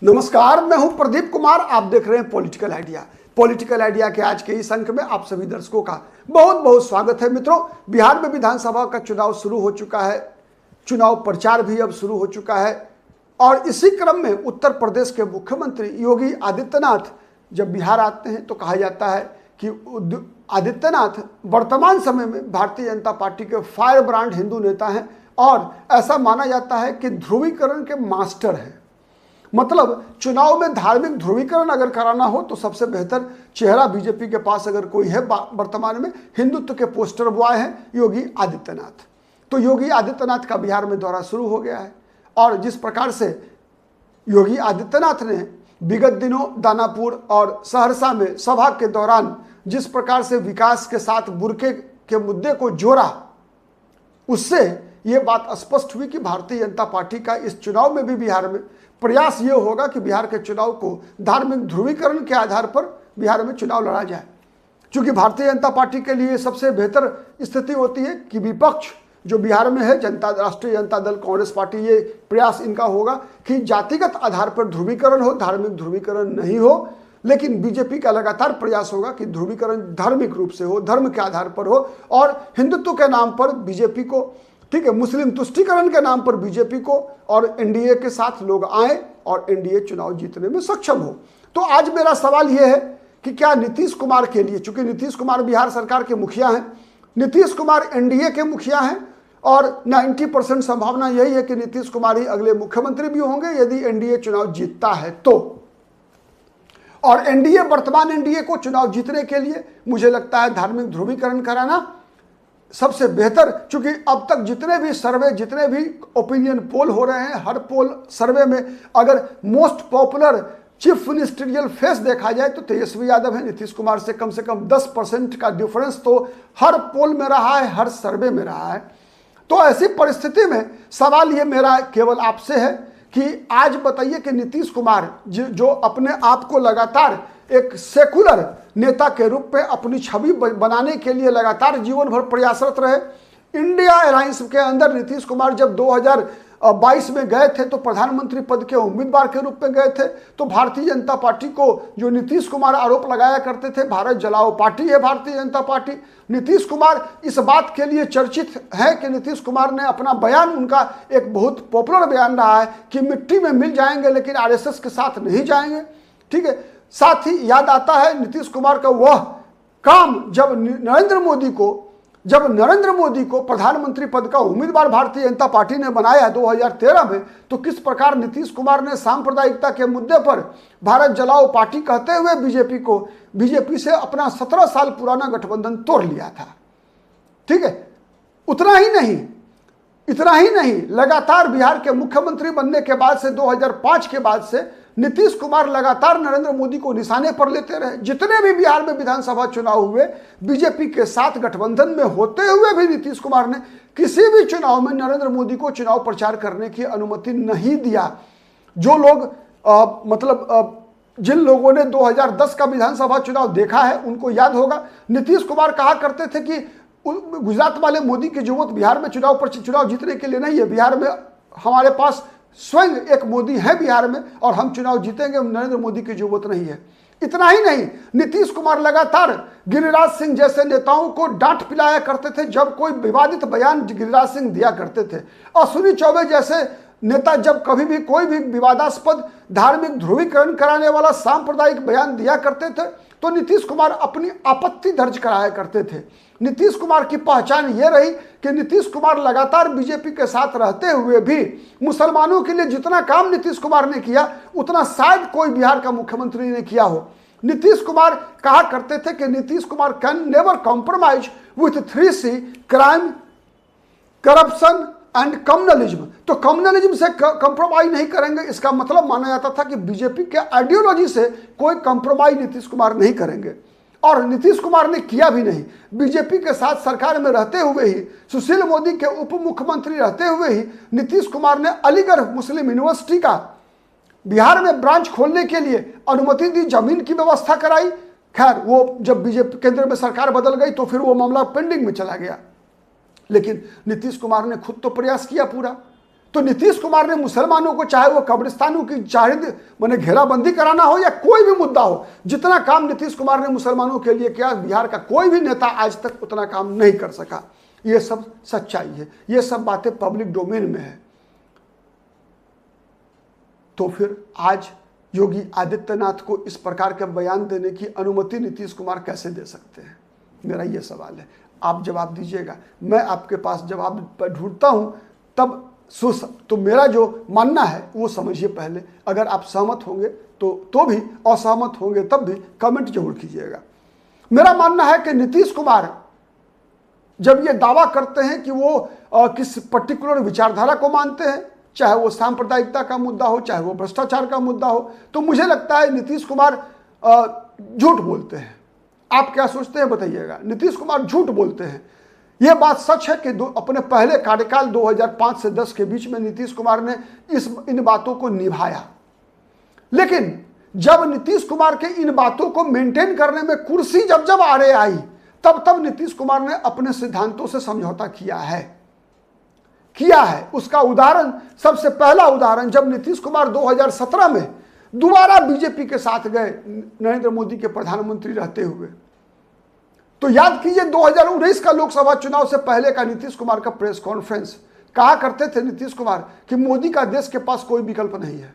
नमस्कार, मैं हूं प्रदीप कुमार। आप देख रहे हैं पॉलिटिकल आइडिया। पॉलिटिकल आइडिया के आज के इस अंक में आप सभी दर्शकों का बहुत बहुत स्वागत है। मित्रों, बिहार में विधानसभा का चुनाव शुरू हो चुका है। चुनाव प्रचार भी अब शुरू हो चुका है और इसी क्रम में उत्तर प्रदेश के मुख्यमंत्री योगी आदित्यनाथ जब बिहार आते हैं तो कहा जाता है कि आदित्यनाथ वर्तमान समय में भारतीय जनता पार्टी के फायर ब्रांड हिंदू नेता हैं और ऐसा माना जाता है कि ध्रुवीकरण के मास्टर हैं। मतलब चुनाव में धार्मिक ध्रुवीकरण अगर कराना हो तो सबसे बेहतर चेहरा बीजेपी के पास अगर कोई है वर्तमान में, हिंदुत्व के पोस्टर बॉय हैं योगी आदित्यनाथ। तो योगी आदित्यनाथ का बिहार में दौरा शुरू हो गया है और जिस प्रकार से योगी आदित्यनाथ ने विगत दिनों दानापुर और सहरसा में सभा के दौरान जिस प्रकार से विकास के साथ बुरके के मुद्दे को जोड़ा, उससे ये बात स्पष्ट हुई कि भारतीय जनता पार्टी का इस चुनाव में भी बिहार में प्रयास ये होगा कि बिहार के चुनाव को धार्मिक ध्रुवीकरण के आधार पर बिहार में चुनाव लड़ा जाए। क्योंकि भारतीय जनता पार्टी के लिए सबसे बेहतर स्थिति होती है कि विपक्ष जो बिहार में है, राष्ट्रीय जनता दल, कांग्रेस पार्टी, ये प्रयास इनका होगा कि जातिगत आधार पर ध्रुवीकरण हो, धार्मिक ध्रुवीकरण नहीं हो। लेकिन बीजेपी का लगातार प्रयास होगा कि ध्रुवीकरण धार्मिक रूप से हो, धर्म के आधार पर हो और हिंदुत्व के नाम पर बीजेपी को, ठीक है, मुस्लिम तुष्टीकरण के नाम पर बीजेपी को और एनडीए के साथ लोग आए और एनडीए चुनाव जीतने में सक्षम हो। तो आज मेरा सवाल यह है कि क्या नीतीश कुमार के लिए, चूंकि नीतीश कुमार बिहार सरकार के मुखिया हैं, नीतीश कुमार एनडीए के मुखिया हैं और 90% संभावना यही है कि नीतीश कुमार ही अगले मुख्यमंत्री भी होंगे यदि एनडीए चुनाव जीतता है तो। और एनडीए, वर्तमान एनडीए को चुनाव जीतने के लिए मुझे लगता है धार्मिक ध्रुवीकरण कराना सबसे बेहतर। चूंकि अब तक जितने भी सर्वे, जितने भी ओपिनियन पोल हो रहे हैं, हर पोल सर्वे में अगर most popular chief ministerial face देखा जाए तो तेजस्वी यादव है। नीतीश कुमार से कम 10% का डिफरेंस तो हर पोल में रहा है, हर सर्वे में रहा है। तो ऐसी परिस्थिति में सवाल ये मेरा केवल आपसे है कि आज बताइए कि नीतीश कुमार जो अपने आप को लगातार एक सेकुलर नेता के रूप में अपनी छवि बनाने के लिए लगातार जीवन भर प्रयासरत रहे। इंडिया अलायंस के अंदर नीतीश कुमार जब 2022 में गए थे तो प्रधानमंत्री पद के उम्मीदवार के रूप में गए थे। तो भारतीय जनता पार्टी को जो नीतीश कुमार आरोप लगाया करते थे, भारत जलाओ पार्टी है भारतीय जनता पार्टी, नीतीश कुमार इस बात के लिए चर्चित है कि नीतीश कुमार ने अपना बयान, उनका एक बहुत पॉपुलर बयान रहा है कि मिट्टी में मिल जाएंगे लेकिन आरएसएस के साथ नहीं जाएंगे। ठीक है, साथ ही याद आता है नीतीश कुमार का वह काम जब नरेंद्र मोदी को प्रधानमंत्री पद का उम्मीदवार भारतीय जनता पार्टी ने बनाया 2013 में, तो किस प्रकार नीतीश कुमार ने सांप्रदायिकता के मुद्दे पर भारत जलाओ पार्टी कहते हुए बीजेपी से अपना 17 साल पुराना गठबंधन तोड़ लिया था। ठीक है, इतना ही नहीं, लगातार बिहार के मुख्यमंत्री बनने के बाद से 2005 के बाद से नीतीश कुमार लगातार नरेंद्र मोदी को निशाने पर लेते रहे। जितने भी बिहार में विधानसभा चुनाव हुए, बीजेपी के साथ गठबंधन में होते हुए भी नीतीश कुमार ने किसी भी चुनाव में नरेंद्र मोदी को चुनाव प्रचार करने की अनुमति नहीं दिया। जो लोग जिन लोगों ने 2010 का विधानसभा चुनाव देखा है उनको याद होगा, नीतीश कुमार कहा करते थे कि गुजरात वाले मोदी की जरूरत बिहार में चुनाव जीतने के लिए नहीं है। बिहार में हमारे पास स्वयं एक मोदी है बिहार में और हम चुनाव जीतेंगे, नरेंद्र मोदी की जरूरत नहीं है। इतना ही नहीं, नीतीश कुमार लगातार गिरिराज सिंह जैसे नेताओं को डांट पिलाया करते थे जब कोई विवादित बयान गिरिराज सिंह दिया करते थे। अश्विनी चौबे जैसे नेता जब कभी भी कोई भी विवादास्पद धार्मिक ध्रुवीकरण कराने वाला सांप्रदायिक बयान दिया करते थे तो नीतीश कुमार अपनी आपत्ति दर्ज कराया करते थे। नीतीश कुमार की पहचान ये रही कि नीतीश कुमार लगातार बीजेपी के साथ रहते हुए भी मुसलमानों के लिए जितना काम नीतीश कुमार ने किया उतना शायद कोई बिहार का मुख्यमंत्री ने किया हो। नीतीश कुमार कहा करते थे कि Nitish Kumar can never compromise with 3C, crime, corruption and communalism. तो कम्युनलिज्म से कंप्रोमाइज नहीं करेंगे, इसका मतलब माना जाता था कि बीजेपी के आइडियोलॉजी से कोई कंप्रोमाइज नीतीश कुमार नहीं करेंगे और नीतीश कुमार ने किया भी नहीं। बीजेपी के साथ सरकार में रहते हुए ही, सुशील मोदी के उप मुख्यमंत्री रहते हुए ही नीतीश कुमार ने अलीगढ़ मुस्लिम यूनिवर्सिटी का बिहार में ब्रांच खोलने के लिए अनुमति दी, जमीन की व्यवस्था कराई। खैर, वो जब बीजेपी केंद्र में सरकार बदल गई तो फिर वो मामला पेंडिंग में चला गया, लेकिन नीतीश कुमार ने खुद तो प्रयास किया पूरा। तो नीतीश कुमार ने मुसलमानों को, चाहे वो कब्रिस्तानों की चाहे मैंने घेराबंदी कराना हो या कोई भी मुद्दा हो, जितना काम नीतीश कुमार ने मुसलमानों के लिए किया, बिहार का कोई भी नेता आज तक उतना काम नहीं कर सका। ये सब सच्चाई है, ये सब बातें पब्लिक डोमेन में है। तो फिर आज योगी आदित्यनाथ को इस प्रकार के बयान देने की अनुमति नीतीश कुमार कैसे दे सकते हैं? मेरा ये सवाल है, आप जवाब दीजिएगा। मैं आपके पास जवाब ढूंढता हूं, तब तो मेरा जो मानना है वो समझिए पहले। अगर आप सहमत होंगे तो भी, असहमत होंगे तब भी कमेंट जरूर कीजिएगा। मेरा मानना है कि नीतीश कुमार जब ये दावा करते हैं कि वो किस पर्टिकुलर विचारधारा को मानते हैं, चाहे वो सांप्रदायिकता का मुद्दा हो, चाहे वो भ्रष्टाचार का मुद्दा हो, तो मुझे लगता है नीतीश कुमार झूठ बोलते हैं। आप क्या सोचते हैं बताइएगा? नीतीश कुमार झूठ बोलते हैं। यह बात सच है कि अपने पहले कार्यकाल 2005 से 10 के बीच में नीतीश कुमार ने इन बातों को निभाया, लेकिन जब नीतीश कुमार के इन बातों को मेंटेन करने में कुर्सी जब आड़े आई, तब नीतीश कुमार ने अपने सिद्धांतों से समझौता किया है। उसका उदाहरण, सबसे पहला उदाहरण, जब नीतीश कुमार 2017 में दोबारा बीजेपी के साथ गए नरेंद्र मोदी के प्रधानमंत्री रहते हुए, तो याद कीजिए 2019 का लोकसभा चुनाव से पहले का नीतीश कुमार का प्रेस कॉन्फ्रेंस, कहा करते थे नीतीश कुमार कि मोदी का देश के पास कोई विकल्प नहीं है।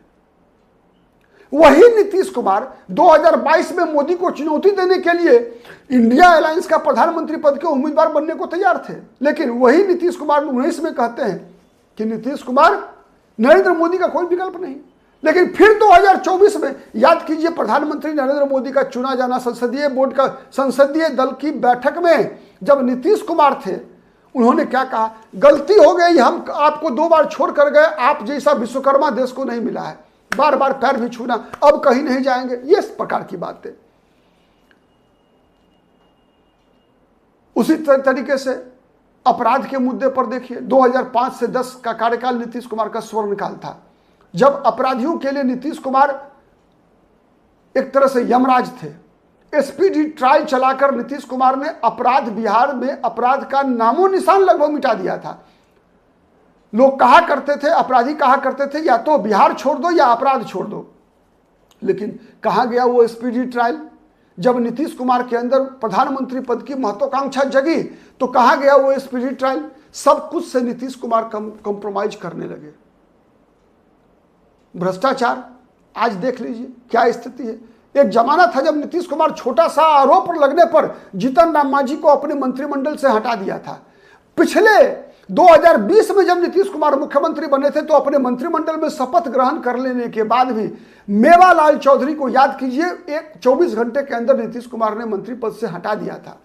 वही नीतीश कुमार 2022 में मोदी को चुनौती देने के लिए इंडिया अलायंस का प्रधानमंत्री पद के उम्मीदवार बनने को तैयार थे, लेकिन वही नीतीश कुमार 19 में कहते हैं कि नीतीश कुमार नरेंद्र मोदी का कोई विकल्प नहीं। लेकिन फिर 2024 में याद कीजिए प्रधानमंत्री नरेंद्र मोदी का चुना जाना, संसदीय बोर्ड का, संसदीय दल की बैठक में जब नीतीश कुमार थे, उन्होंने क्या कहा? गलती हो गई, हम आपको 2 बार छोड़ कर गए, आप जैसा विश्वकर्मा देश को नहीं मिला है, बार बार पैर भी छूना, अब कहीं नहीं जाएंगे। ये इस प्रकार की बातें। उसी तरीके से अपराध के मुद्दे पर देखिए, 2005 से 10 का कार्यकाल नीतीश कुमार का स्वर्णकाल था, जब अपराधियों के लिए नीतीश कुमार एक तरह से यमराज थे। एसपीडी ट्रायल चलाकर नीतीश कुमार ने बिहार में अपराध का नामो निशान लगभग मिटा दिया था। लोग कहा करते थे, अपराधी कहा करते थे, या तो बिहार छोड़ दो या अपराध छोड़ दो। लेकिन कहाँ गया वो एसपीडी ट्रायल? जब नीतीश कुमार के अंदर प्रधानमंत्री पद की महत्वाकांक्षा जगी, तो कहाँ गया वो एसपीडी ट्रायल? सब कुछ से नीतीश कुमार कंप्रोमाइज करने लगे। भ्रष्टाचार, आज देख लीजिए क्या स्थिति है। एक जमाना था जब नीतीश कुमार छोटा सा आरोप लगने पर जीतन राम मांझी को अपने मंत्रिमंडल से हटा दिया था। पिछले 2020 में जब नीतीश कुमार मुख्यमंत्री बने थे, तो अपने मंत्रिमंडल में शपथ ग्रहण कर लेने के बाद भी मेवालाल चौधरी को याद कीजिए, 24 घंटे के अंदर नीतीश कुमार ने मंत्री पद से हटा दिया था।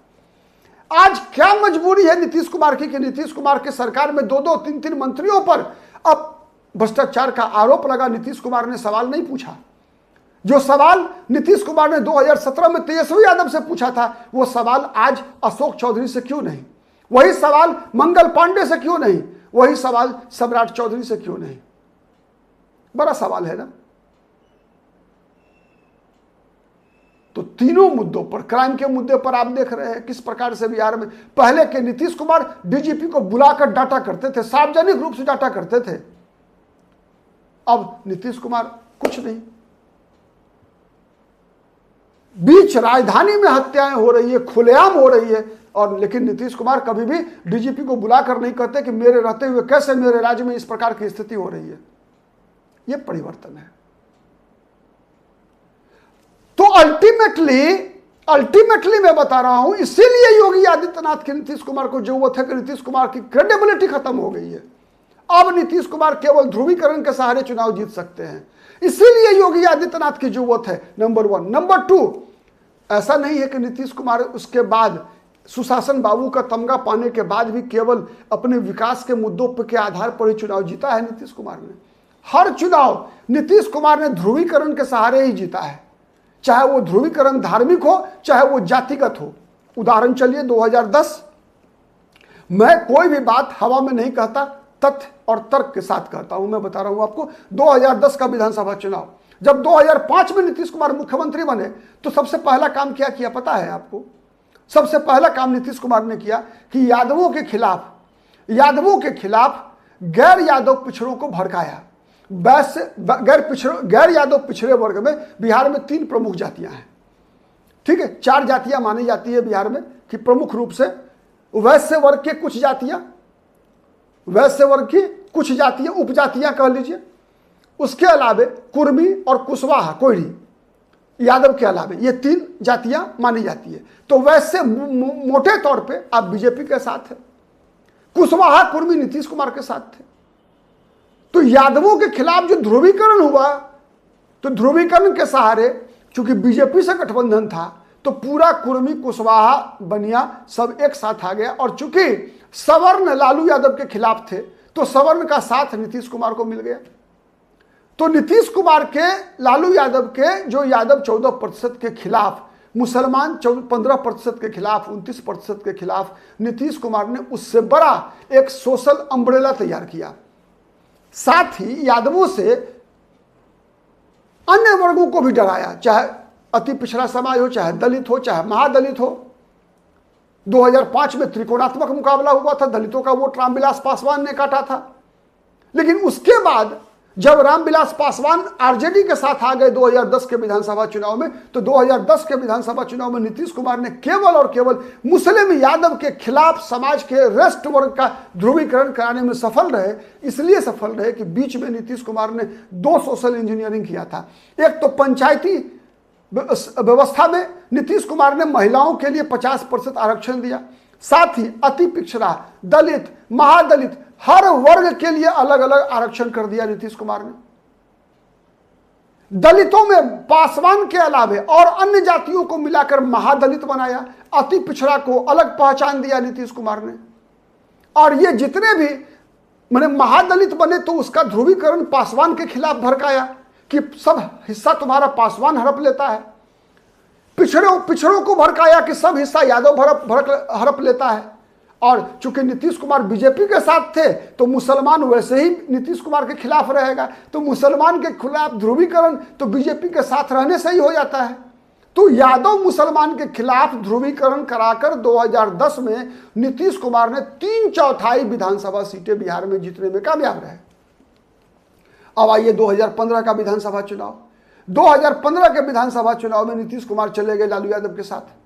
आज क्या मजबूरी है नीतीश कुमार की कि नीतीश कुमार के सरकार में 2-2, 3-3 मंत्रियों पर अब भ्रष्टाचार का आरोप लगा। नीतीश कुमार ने सवाल नहीं पूछा। जो सवाल नीतीश कुमार ने 2017 में तेजस्वी यादव से पूछा था, वो सवाल आज अशोक चौधरी से क्यों नहीं? वही सवाल मंगल पांडे से क्यों नहीं? वही सवाल सम्राट चौधरी से क्यों नहीं? बड़ा सवाल है ना। तो तीनों मुद्दों पर, क्राइम के मुद्दे पर आप देख रहे हैं किस प्रकार से बिहार में पहले के नीतीश कुमार डीजीपी को बुलाकर डांटा करते थे, सार्वजनिक रूप से डांटा करते थे। अब नीतीश कुमार कुछ नहीं। बीच राजधानी में हत्याएं हो रही है, खुलेआम हो रही है, और लेकिन नीतीश कुमार कभी भी डीजीपी को बुलाकर नहीं कहते कि मेरे रहते हुए कैसे मेरे राज्य में इस प्रकार की स्थिति हो रही है। यह परिवर्तन है। तो अल्टीमेटली मैं बता रहा हूं, इसीलिए योगी आदित्यनाथ की नीतीश कुमार को जरूरत है कि नीतीश कुमार की क्रेडिबिलिटी खत्म हो गई है। अब नीतीश कुमार केवल ध्रुवीकरण के सहारे चुनाव जीत सकते हैं, इसीलिए योगी आदित्यनाथ की जरूरत है। नंबर 1। नंबर 2, ऐसा नहीं है कि नीतीश कुमार उसके बाद सुशासन बाबू का तमगा पाने के बाद भी केवल अपने विकास के मुद्दों पर के आधार पर ही चुनाव जीता है। नीतीश कुमार ने हर चुनाव नीतीश कुमार ने ध्रुवीकरण के सहारे ही जीता है, चाहे वो ध्रुवीकरण धार्मिक हो, चाहे वो जातिगत हो। उदाहरण चलिए 2010, मैं कोई भी बात हवा में नहीं कहता, तथ्य और तर्क के साथ कहता हूं। मैं बता रहा हूं आपको 2010 का विधानसभा चुनाव, जब 2005 में नीतीश कुमार मुख्यमंत्री बने, तो सबसे पहला काम क्या किया पता है आपको? सबसे पहला काम नीतीश कुमार ने किया कि यादवों के खिलाफ गैर यादव पिछड़ों को भड़काया। वैश्य गैर यादव पिछड़े वर्ग में बिहार में 3 प्रमुख जातियां हैं। ठीक है, 4 जातियां मानी जाती है बिहार में कि प्रमुख रूप से वैश्य वर्ग के कुछ जातियां, वैश्य वर्ग की कुछ जातियां, उपजातियां कह लीजिए। उसके अलावे कुर्मी और कुशवाहा कोयरी यादव के अलावे ये 3 जातियां मानी जाती है। तो वैसे मोटे तौर पे आप बीजेपी के साथ है, कुशवाहा कुर्मी नीतीश कुमार के साथ थे। तो यादवों के खिलाफ जो ध्रुवीकरण हुआ, तो ध्रुवीकरण के सहारे चूंकि बीजेपी से गठबंधन था तो पूरा कुर्मी कुशवाहा बनिया सब एक साथ आ गया। और चूंकि सवर्ण लालू यादव के खिलाफ थे तो सवर्ण का साथ नीतीश कुमार को मिल गया। तो नीतीश कुमार के, लालू यादव के जो यादव 14% के खिलाफ, मुसलमान 15% के खिलाफ, 29% के खिलाफ, नीतीश कुमार ने उससे बड़ा एक सोशल अम्ब्रेला तैयार किया। साथ ही यादवों से अन्य वर्गों को भी डराया, चाहे अति पिछड़ा समाज हो, चाहे दलित हो, चाहे महादलित हो। 2005 में त्रिकोणात्मक मुकाबला हुआ था, दलितों का वोट रामविलास पासवान ने काटा था। लेकिन उसके बाद जब रामविलास पासवान आरजेडी के साथ आ गए 2010 के विधानसभा चुनाव में, तो 2010 के विधानसभा चुनाव में नीतीश कुमार ने केवल और केवल मुस्लिम यादव के खिलाफ समाज के रेस्ट वर्ग का ध्रुवीकरण कराने में सफल रहे। इसलिए सफल रहे कि बीच में नीतीश कुमार ने 2 सोशल इंजीनियरिंग किया था। एक तो पंचायती व्यवस्था में नीतीश कुमार ने महिलाओं के लिए 50% आरक्षण दिया, साथ ही अति पिछड़ा, दलित, महादलित, हर वर्ग के लिए अलग अलग आरक्षण कर दिया नीतीश कुमार ने। दलितों में पासवान के अलावे और अन्य जातियों को मिलाकर महादलित बनाया, अति पिछड़ा को अलग पहचान दिया नीतीश कुमार ने। और ये जितने भी माने महादलित बने तो उसका ध्रुवीकरण पासवान के खिलाफ भड़काया कि सब हिस्सा तुम्हारा पासवान हड़प लेता है। पिछड़ों को भड़काया कि सब हिस्सा यादव हड़प लेता है। और चूंकि नीतीश कुमार बीजेपी के साथ थे तो मुसलमान वैसे ही नीतीश कुमार के खिलाफ रहेगा, तो मुसलमान के खिलाफ ध्रुवीकरण तो बीजेपी के साथ रहने से ही हो जाता है। तो यादव मुसलमान के खिलाफ ध्रुवीकरण कराकर 2010 में नीतीश कुमार ने 3/4 विधानसभा सीटें बिहार में जीतने में कामयाब रहे। अब आइए 2015 का विधानसभा चुनाव। 2015 के विधानसभा चुनाव में नीतीश कुमार चले गए लालू यादव के साथ।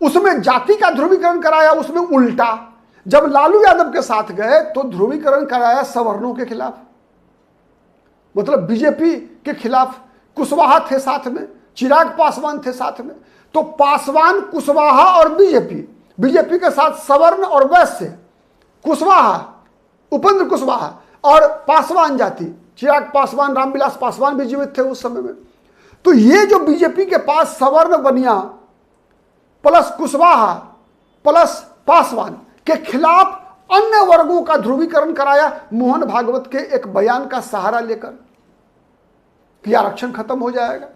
उसमें जाति का ध्रुवीकरण कराया, उसमें उल्टा। जब लालू यादव के साथ गए तो ध्रुवीकरण कराया सवर्णों के खिलाफ, मतलब बीजेपी के खिलाफ। कुशवाहा थे साथ में, चिराग पासवान थे साथ में। तो पासवान, कुशवाहा और बीजेपी के साथ सवर्ण और वैश्य, कुशवाहा, उपेंद्र कुशवाहा और पासवान जाति, चिराग पासवान, रामविलास पासवान भी जीवित थे उस समय में। तो ये जो बीजेपी के पास सवर्ण बनिया प्लस कुशवाहा प्लस पासवान के खिलाफ अन्य वर्गों का ध्रुवीकरण कराया मोहन भागवत के एक बयान का सहारा लेकर कि आरक्षण खत्म हो जाएगा।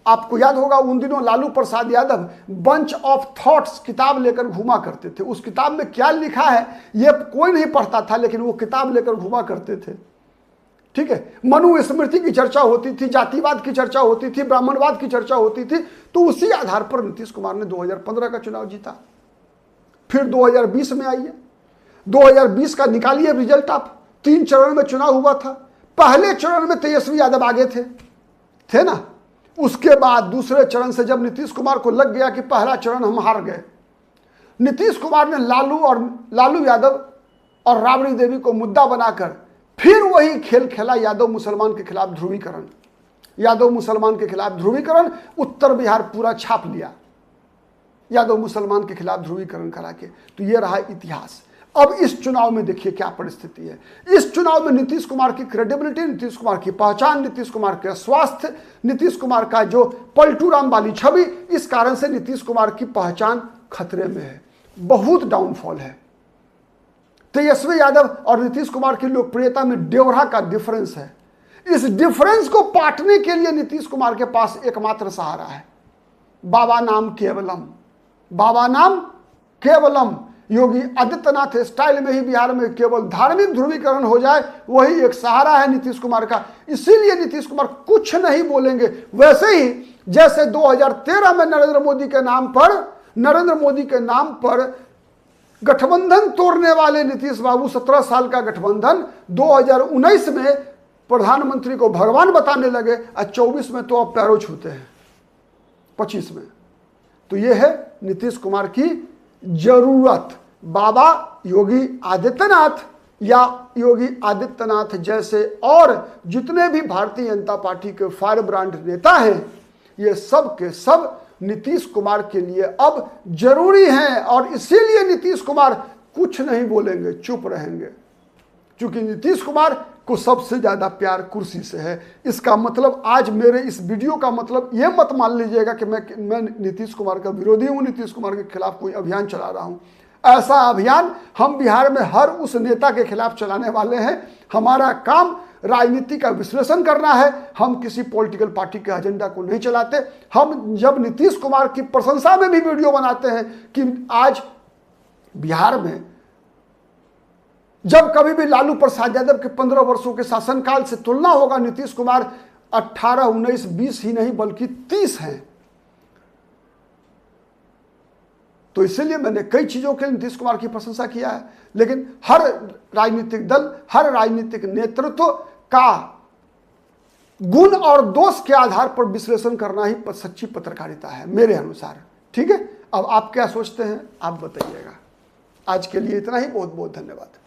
आपको याद होगा उन दिनों Lalu Prasad Yadav bunch of thoughts किताब लेकर घूमा करते थे। उस किताब में क्या लिखा है ये कोई नहीं पढ़ता था, लेकिन वो किताब लेकर घूमा करते थे। ठीक है, मनुस्मृति की चर्चा होती थी, जातिवाद की चर्चा होती थी, ब्राह्मणवाद की चर्चा होती थी। तो उसी आधार पर नीतीश कुमार ने 2015 का चुनाव जीता। फिर 2020 में आइए, 2020 का निकालिए रिजल्ट आप। 3 चरण में चुनाव हुआ था। पहले चरण में तेजस्वी यादव आगे थे ना। उसके बाद दूसरे चरण से जब नीतीश कुमार को लग गया कि पहला चरण हम हार गए, नीतीश कुमार ने लालू यादव और राबड़ी देवी को मुद्दा बनाकर फिर वही खेल खेला, यादव मुसलमान के खिलाफ ध्रुवीकरण। यादव मुसलमान के खिलाफ ध्रुवीकरण, उत्तर बिहार पूरा छाप लिया यादव मुसलमान के खिलाफ ध्रुवीकरण करा के। तो ये रहा इतिहास। अब इस चुनाव में देखिए क्या परिस्थिति है। इस चुनाव में नीतीश कुमार की क्रेडिबिलिटी, नीतीश कुमार की पहचान, नीतीश कुमार का स्वास्थ्य, नीतीश कुमार का जो पलटू राम वाली छवि, इस कारण से नीतीश कुमार की पहचान खतरे में है, बहुत डाउनफॉल है। तेजस्वी यादव और नीतीश कुमार की लोकप्रियता में डेवढ़ा का डिफरेंस है। इस डिफरेंस को पाटने के लिए नीतीश कुमार के पास एकमात्र सहारा है, बाबा नाम केवलम। बाबा नाम केवलम। योगी आदित्यनाथ स्टाइल में ही बिहार में केवल धार्मिक ध्रुवीकरण हो जाए, वही एक सहारा है नीतीश कुमार का। इसीलिए नीतीश कुमार कुछ नहीं बोलेंगे। वैसे ही जैसे 2013 में नरेंद्र मोदी के नाम पर गठबंधन तोड़ने वाले नीतीश बाबू 17 साल का गठबंधन 2019 में प्रधानमंत्री को भगवान बताने लगे और 24 में तो अब पैरों छूते हैं, 25 में। तो ये है नीतीश कुमार की जरूरत। बाबा योगी आदित्यनाथ या योगी आदित्यनाथ जैसे और जितने भी भारतीय जनता पार्टी के फायर ब्रांड नेता हैं, ये सब के सब नीतीश कुमार के लिए अब जरूरी हैं और इसीलिए नीतीश कुमार कुछ नहीं बोलेंगे, चुप रहेंगे, क्योंकि नीतीश कुमार को सबसे ज्यादा प्यार कुर्सी से है। इसका मतलब आज मेरे इस वीडियो का मतलब ये मत मान लीजिएगा कि मैं नीतीश कुमार का विरोधी हूं, नीतीश कुमार के खिलाफ कोई अभियान चला रहा हूं। ऐसा अभियान हम बिहार में हर उस नेता के खिलाफ चलाने वाले हैं। हमारा काम राजनीति का विश्लेषण करना है, हम किसी पॉलिटिकल पार्टी के एजेंडा को नहीं चलाते। हम जब नीतीश कुमार की प्रशंसा में भी वीडियो बनाते हैं कि आज बिहार में जब कभी भी लालू प्रसाद यादव के 15 वर्षों के शासनकाल से तुलना होगा, नीतीश कुमार 18, 19, 20 ही नहीं बल्कि 30 हैं। तो इसलिए मैंने कई चीजों के लिए नीतीश कुमार की प्रशंसा किया है, लेकिन हर राजनीतिक दल, हर राजनीतिक नेतृत्व का गुण और दोष के आधार पर विश्लेषण करना ही सच्ची पत्रकारिता है मेरे अनुसार। ठीक है, अब आप क्या सोचते हैं आप बताइएगा। आज के लिए इतना ही, बहुत बहुत धन्यवाद।